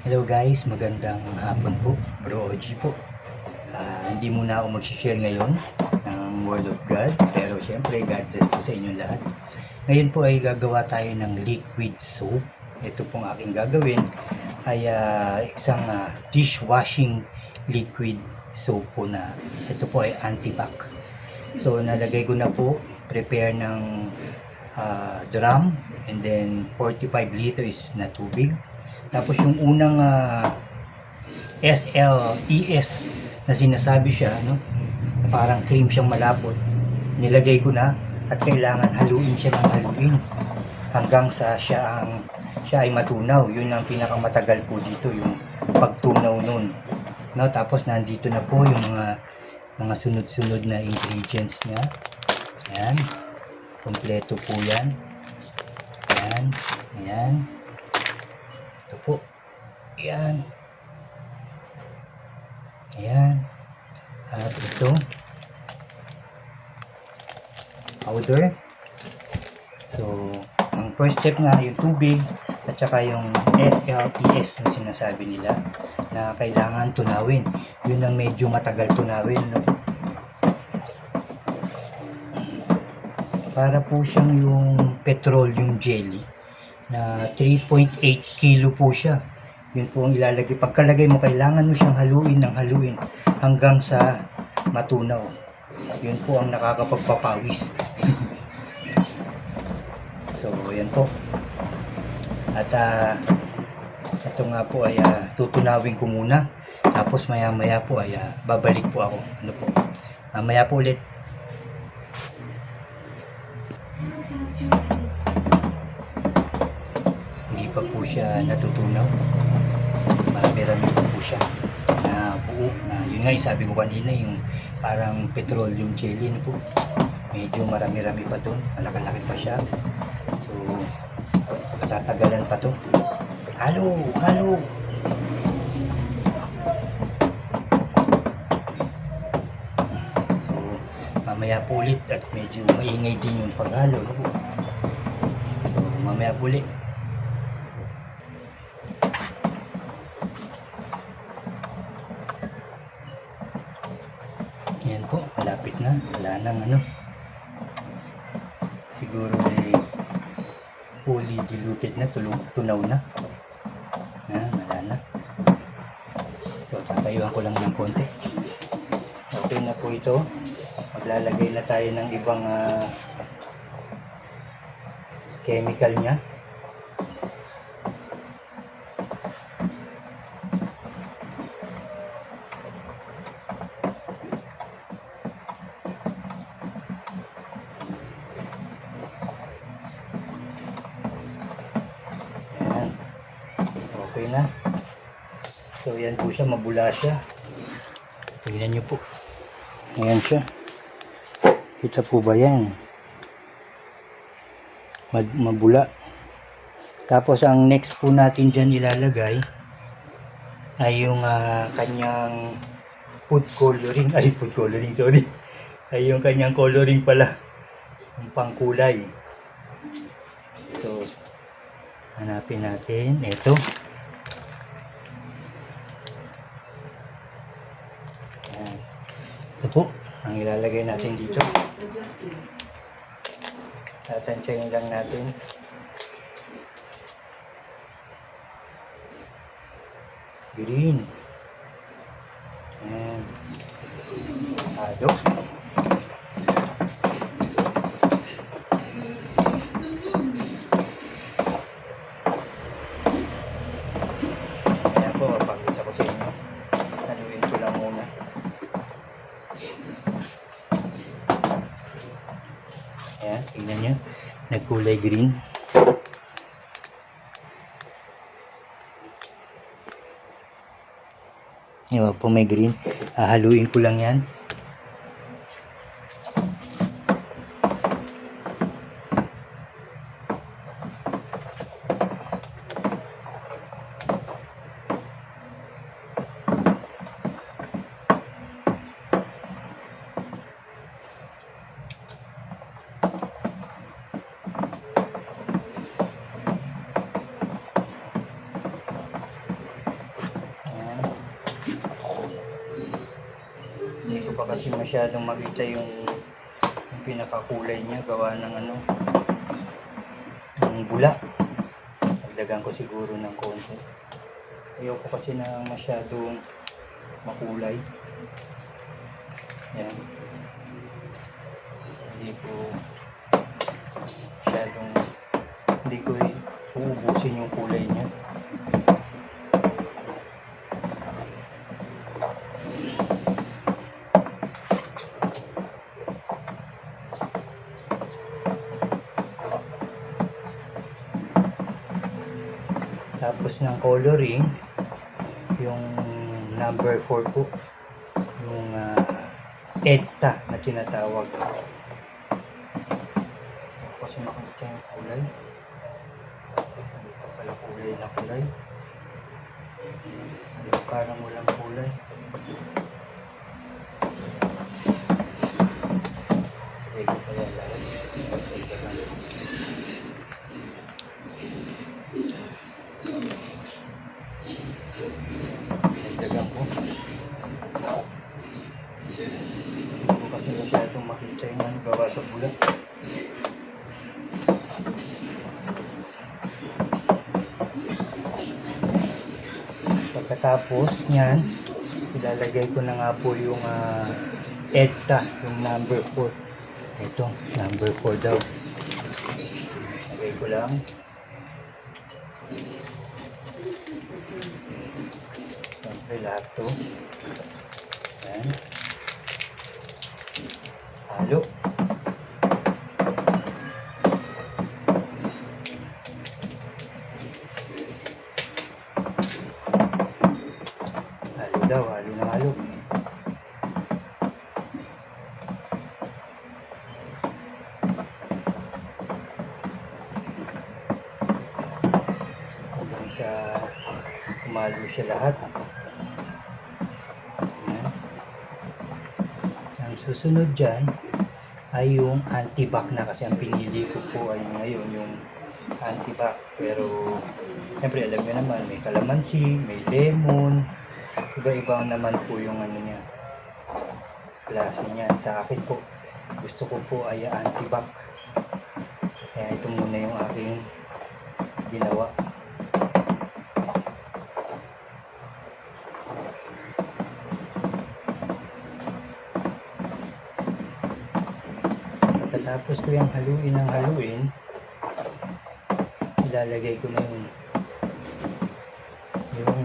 Hello guys, magandang hapon po. Bro OG po. Hindi muna ako mag-share ngayon ng Word of God, pero syempre God bless po sa inyong lahat. Ngayon po ay gagawa tayo ng liquid soap. Ito pong aking gagawin ay isang dishwashing liquid soap po na ito po ay anti-bac. So nalagay ko na po, prepare ng drum, and then 45 liters na tubig. Tapos yung unang SLES na sinasabi siya, no? Parang cream siyang malapot. Nilagay ko na at kailangan haluin siya ng haluin hanggang sa siya ay matunaw. Yun ang pinakamatagal po dito, yung pagtunaw nun. No, tapos nandito na po yung mga sunod-sunod na ingredients niya. Ayan. Kompleto po yan. Ayan. Ayan. Ito po. Ayan. Ayan. At ito. Powder. So, ang first step nga yung tubig at saka yung SLES na sinasabi nila na kailangan tunawin. Yun ang medyo matagal tunawin. No? Para po siyang yung petroleum jelly na 3.8 kilo po siya. Yun po ang ilalagay. Pagkalagay mo, kailangan mo siyang haluin ng haluin hanggang sa matunaw. Yun po ang nakakapagpapawis. So, yan po. At ito nga po ay tutunawin ko muna. Tapos maya maya po ay babalik po ako. Ano po? Maya po ulit. Hindi pa po siya natutunaw. Marami-rami po siya na buo na yun nga yung sabi ko kanina, yung parang petroleum jelly na po. Medyo marami-rami pa to, malaki-laki pa siya. So tatagalan pa to. Halo! So mamaya po ulit at medyo maingay din yung paghalo. So mamaya po ulit. Yan po, malapit na. Wala nang siguro ay fully diluted na, tunaw na. Wala na. So, tatayuan ko lang ng konti. Okay na po ito. Maglalagay na tayo ng ibang chemical niya. Okay na. So yan po siya, mabula siya. Tingnan nyo po. Ayan siya. Kita po ba yan? Mabula. Tapos ang next po natin dyan ilalagay ay yung kanyang food coloring. Ay, food coloring, sorry. Ay yung kanyang coloring pala. Yung pangkulay. So, hanapin natin. Ito. Ito po, ang ilalagay natin dito. Tatansyahin lang natin. Green. Ayan. Halo. Ayan po, mapakita ko sa inyo. Haluin ko lang muna. Ayan, tingnan nyo. Nagkulay green. Diba po may green. Haluin ko lang yan. kasi masyadong makita yung pinakakulay niya gawa ng ng bula. Dagdagan ko siguro ng konti. Ayoko kasi na masyadong makulay. Yan. Hindi ko uubusin yung kulay niya. Tapos ng coloring, yung number 4 po, yung EDTA na tinatawag. Tapos makikita yung kulay. Hindi pa pala kulay na kulay. Parang walang kulay. Hindi ko pala lahat. Dagdagan ko. Hindi ko kasi masyadong makita yung gawa sa bulat. Pagkatapos niyan, ilalagay ko na nga po yung EDTA, yung number 4. Ito, number 4 daw. Lagay ko lang. Siyempre lahat to. Ayan. Halo. Halo na halo. Hanggang siya kumalo siya lahat. Ayan. Ang susunod dyan ay yung antibac na, kasi ang pinili ko po ay ngayon yung antibac. Pero siyempre alam nyo naman, may kalamansi, may lemon, iba-iba naman po yung niya, klase niya. Sa akin po, gusto ko po ay antibac. Kaya ito muna yung aking ginawa. Pagkatapos ko yung haluin, ilalagay ko na yung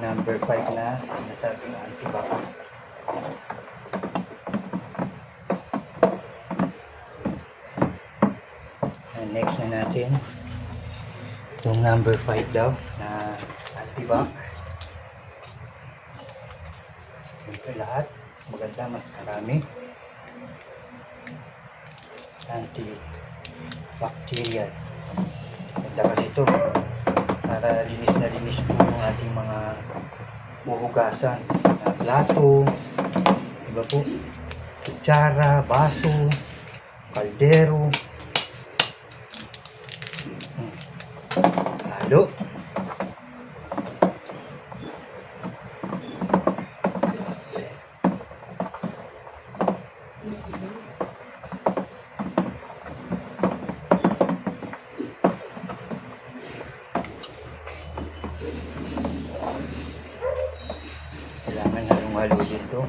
number 5 na sinasabing antibac. And next na natin yung number 5 daw na antibac. Siyempre lahat mas maganda, mas marami. Antibacterial. Ganda kasi ito para linis na linis po yung ating mga huhugasan na plato, iba po, kutsara, baso, kaldero. Halo. Kailangan halong-halo din to.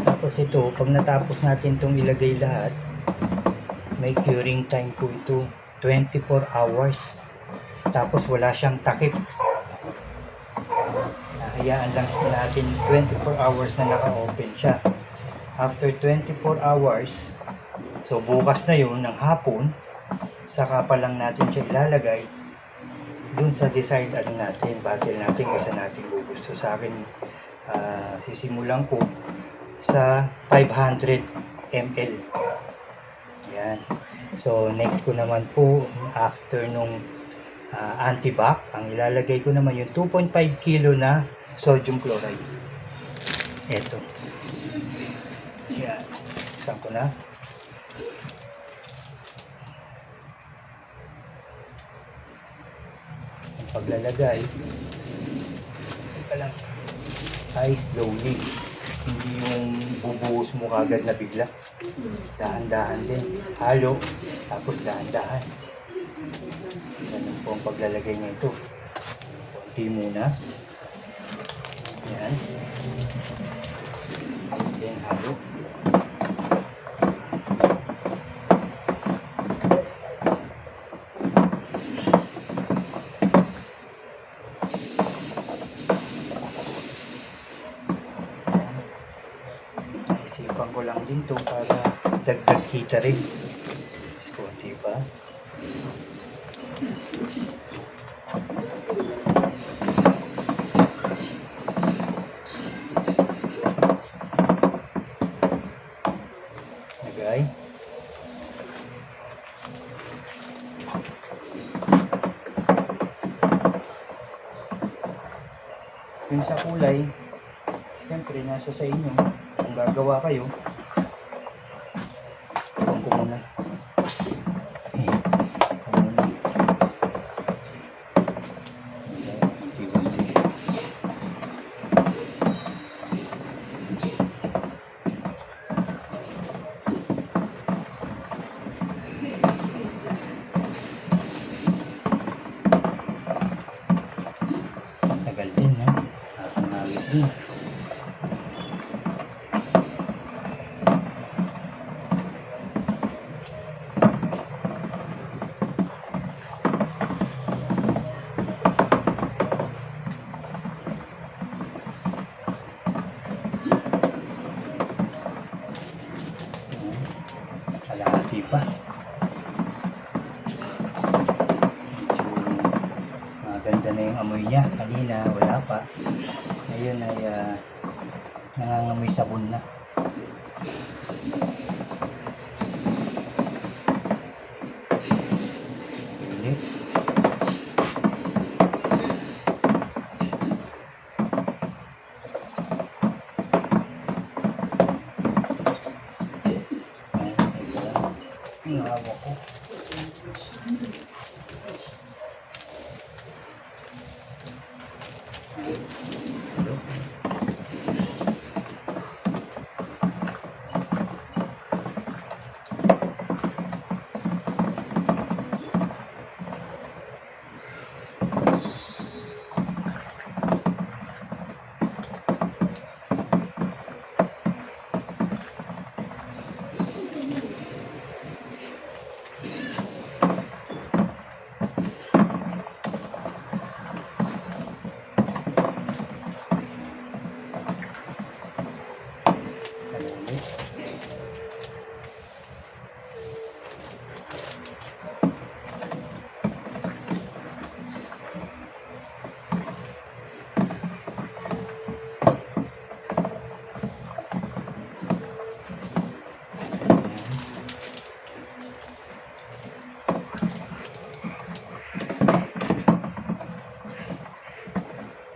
Tapos ito, pag natapos natin itong ilagay lahat, may curing time po ito, 24 hours. Tapos wala siyang takip. Hayaan lang natin 24 hours na naka-open siya. After 24 hours, so bukas na yun ng hapon, saka pa lang natin siya ilalagay dun sa decide natin, battle natin, kasi natin gusto. Sa akin, sisimulan ko sa 500 ml. Yan. So next ko naman po, after nung antibac, ang ilalagay ko naman yung 2.5 kilo na sodium chloride. Ito. Yan. Saan ko na? paglalagay, teka lang, ay slowly. Hindi yung bubuhos mo kagad na bigla. Dahan-dahan din. Halo, tapos dahan-dahan. Ganun po ang paglalagay niya ito. Konti muna. Yan. Then halo. Isipan ko lang din to para dagdag kita rin. Mas konti pa. Lagay. Yung sa kulay, siyempre nasa sa inyo. Kung gagawa kayo, huwag ko muna. Tagal din, ha? Nakakangawit din. Kalahati pa. Medyo maganda na yung amoy niya. Kanina wala pa. Ngayon ay nangangamoy sabon na. Ulit. Yung hawak ko. Hello?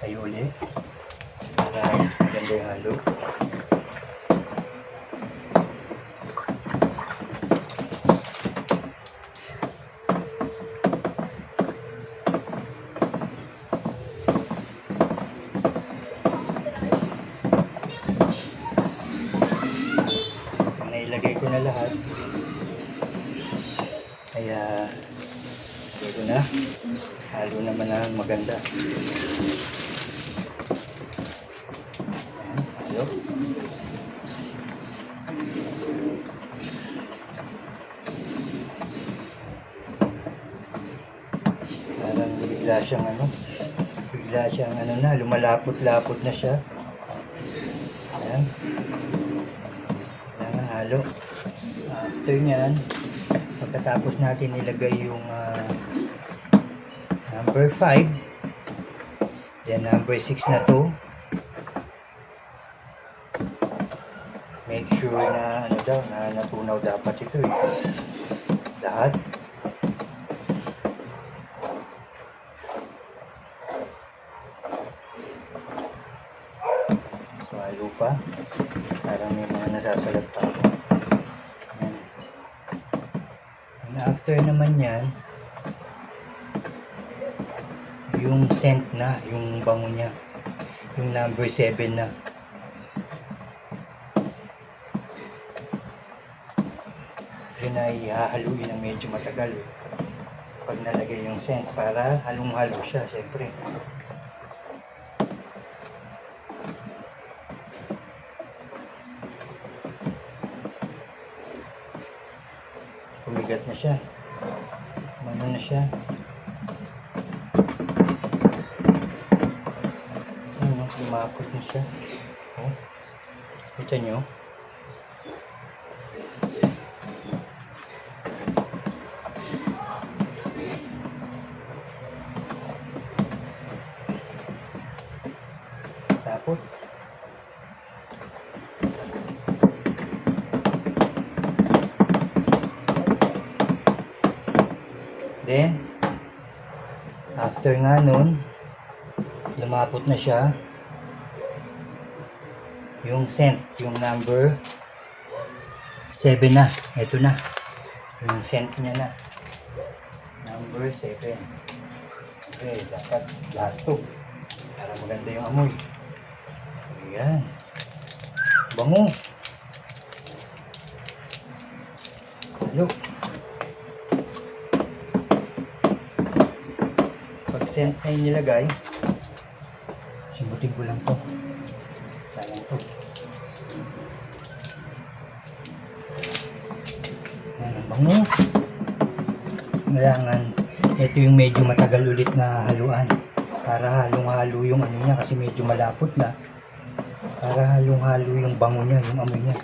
Tayo ulit para maganda yung halo. Nailagay ko na lahat, kaya ito na, halo naman na maganda. Halo. Parang bigla siyang na, lumalapot-lapot na siya. Ayan. Kailangan halo. After nyan, pagkatapos natin ilagay yung number 5, then number 6 na to, make sure na na natunaw dapat ito lahat. So halo pa, parang may mga nasasalat pa ako. And after naman yan, yung scent na, yung bango niya, yung number 7 na. Yun ay hahaluin ng medyo matagal pag nalagay yung scent para halong-halo siya, syempre. Pumigat na siya, ano na siya. Ano, lumapot na siya. Oh, kita nyo? Tapos then after nga nun, lumapot na siya, yung scent, yung number 7 na, eto na yung scent niya na, number 7. Okay, dapat lahat to para maganda yung amoy. Ayan, bango. Halo. Pag scent na yung nilagay, simutin ko lang to, sayang to. Ayan, ang bango. Kailangan ito yung medyo matagal ulit na haluan para halong-halo yung ano niya, kasi medyo malapot na, para halong-halo yung bango niya, yung amoy niya.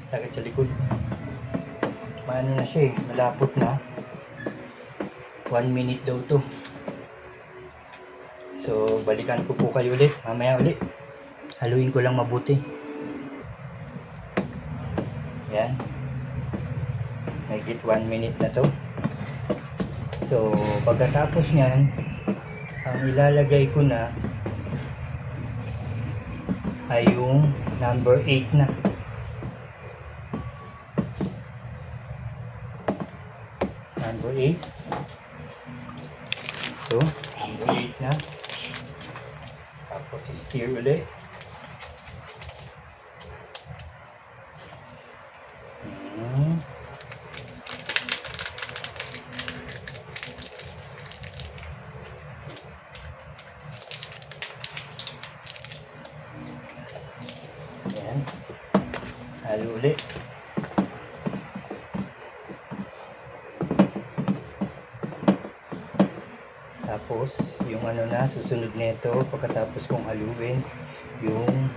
Sakit sa likod. Maano na siya eh, malapot na. 1 minute daw to. So balikan ko po kayo ulit mamaya ulit. Haluin ko lang mabuti. Yan, higit 1 minute na to. So pagkatapos nyan, ang ilalagay ko na ay yung number 8 na. Number 8. So number 8 na. Tapos stir ulit. Ayan. Halo ulit. Tapos yung ano na susunod nito pagkatapos kong haluin, yung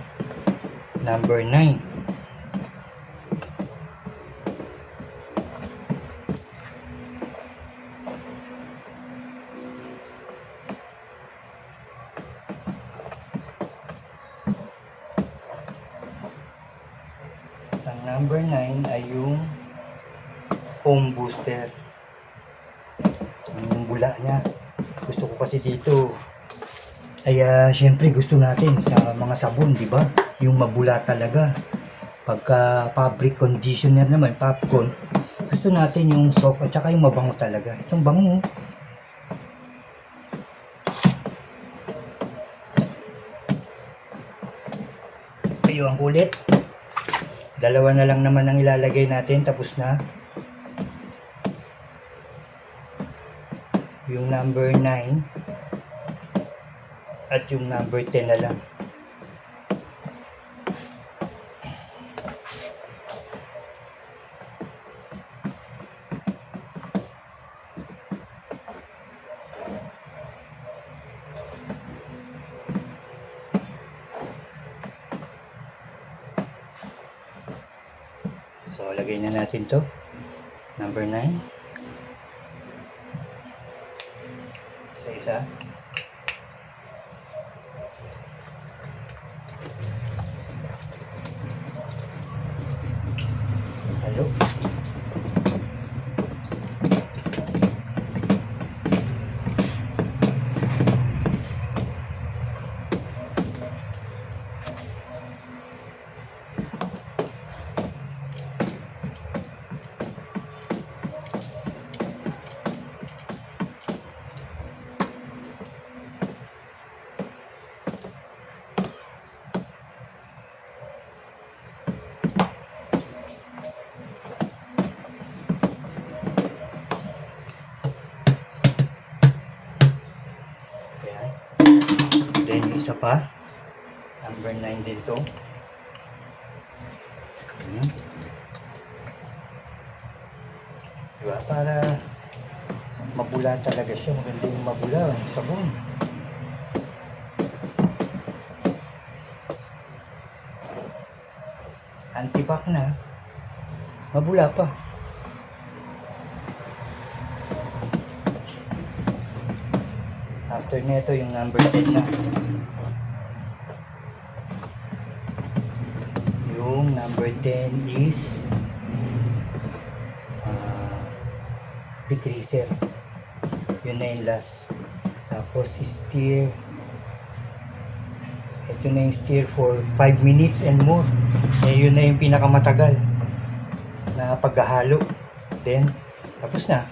number 9. Ang number 9 ay yung foam booster. Yung bula niya. Gusto ko kasi dito ay syempre gusto natin sa mga sabon, di ba? Yung mabula talaga. Pagka fabric conditioner naman, popcorn, gusto natin yung soft at saka yung mabango talaga. Itong bango. Kayo ang kulit. Dalawa na lang naman ang ilalagay natin, tapos na. Yung number 9 at yung number 10 na lang. So lagay na natin to, number 9 sa isa. Halo. isa pa. Number 9 din to. Diba? Para mabula talaga siya. Maganda yung mabula. Sabon. Antibac na. Mabula pa. After nito yung number 10 na. Yung number 10 is decreaser. Yun na yung last. Tapos steer. Ito na yung steer for 5 minutes and more. Yun na yung pinakamatagal na paghahalo. Then tapos na.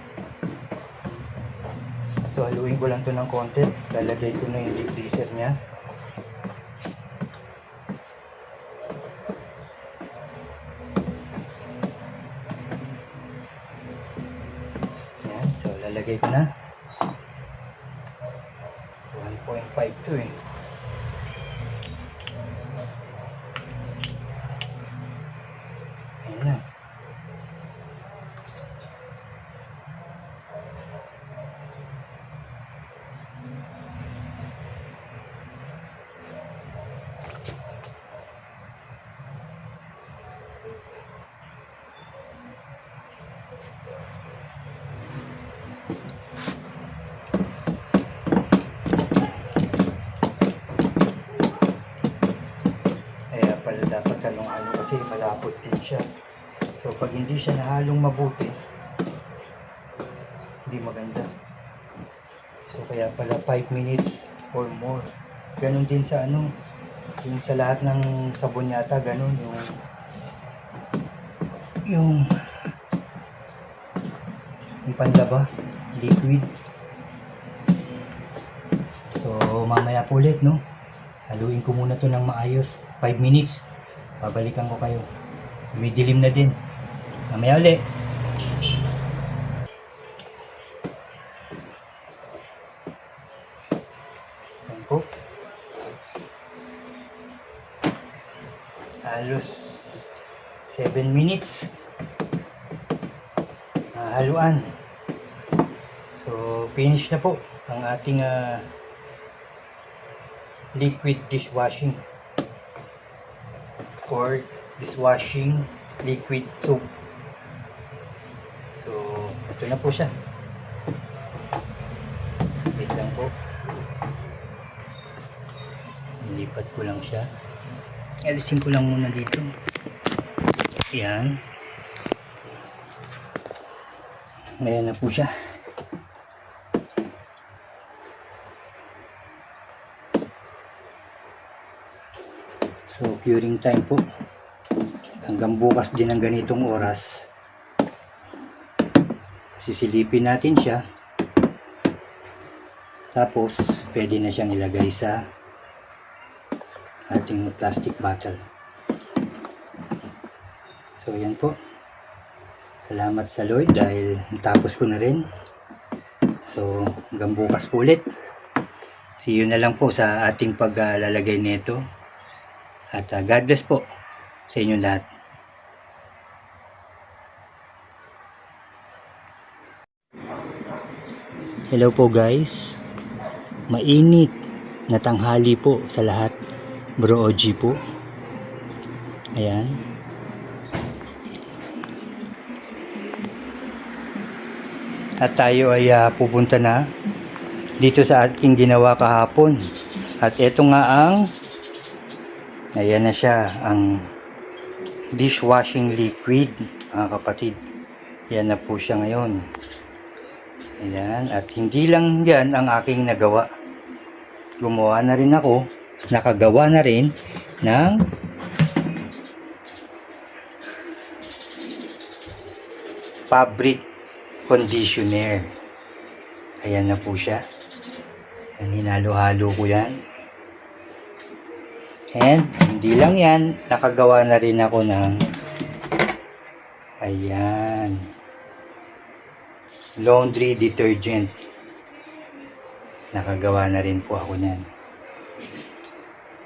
So haluin ko lang to ng konti. Lalagay ko na yung decreaser nya. Yan. So lalagay ko na. 1.5 to eh. Ayan na. Dapat halong-halo kasi malapot din siya. So pag hindi siya nahalong mabuti, hindi maganda. So kaya pala 5 minutes or more. Ganon din sa ano, yung sa lahat ng sabon yata, ganon yung panlaba, liquid. So mamaya po ulit, no? Haluin ko muna to ng maayos. 5 minutes. Babalikan ko kayo. Dumidilim na din. Mamaya ulit. Yan po. Halos 7 minutes. Haluan. So, finish na po ang ating liquid dishwashing or dishwashing liquid soap. So, ito na po siya. Wait lang po. Nilipat ko lang siya. Alisin ko lang muna dito. Yan. Ayan na po siya. So, curing time po. Hanggang bukas din ang ganitong oras. Sisilipin natin siya. Tapos, pwede na siyang ilagay sa ating plastic bottle. So, yan po. Salamat sa Lord dahil natapos ko na rin. So, hanggang bukas po ulit. See you na lang po sa ating paglalagay nito. At God bless po sa inyong lahat. Hello po guys. Mainit na tanghali po sa lahat. Bro OG po. Ayan. At tayo ay pupunta na dito sa aking ginawa kahapon. At ito nga ang ayan na siya, ang dishwashing liquid, mga kapatid. Yan na po siya ngayon. Ayan, at hindi lang yan ang aking nagawa. Gumawa na rin ako, nakagawa na rin ng fabric conditioner. Ayan na po siya. Hinalo-halo ko yan. And hindi lang yan, nakagawa na rin ako ng ayan, laundry detergent. Nakagawa na rin po ako niyan.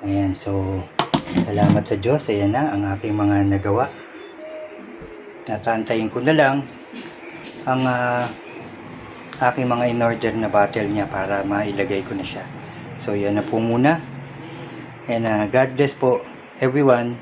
Ayan, so salamat sa Diyos. Ayan na ang aking mga nagawa. Natantayin ko na lang ang aking mga in-order na bottle niya para mailagay ko na siya. So yan na po muna. And God bless po everyone.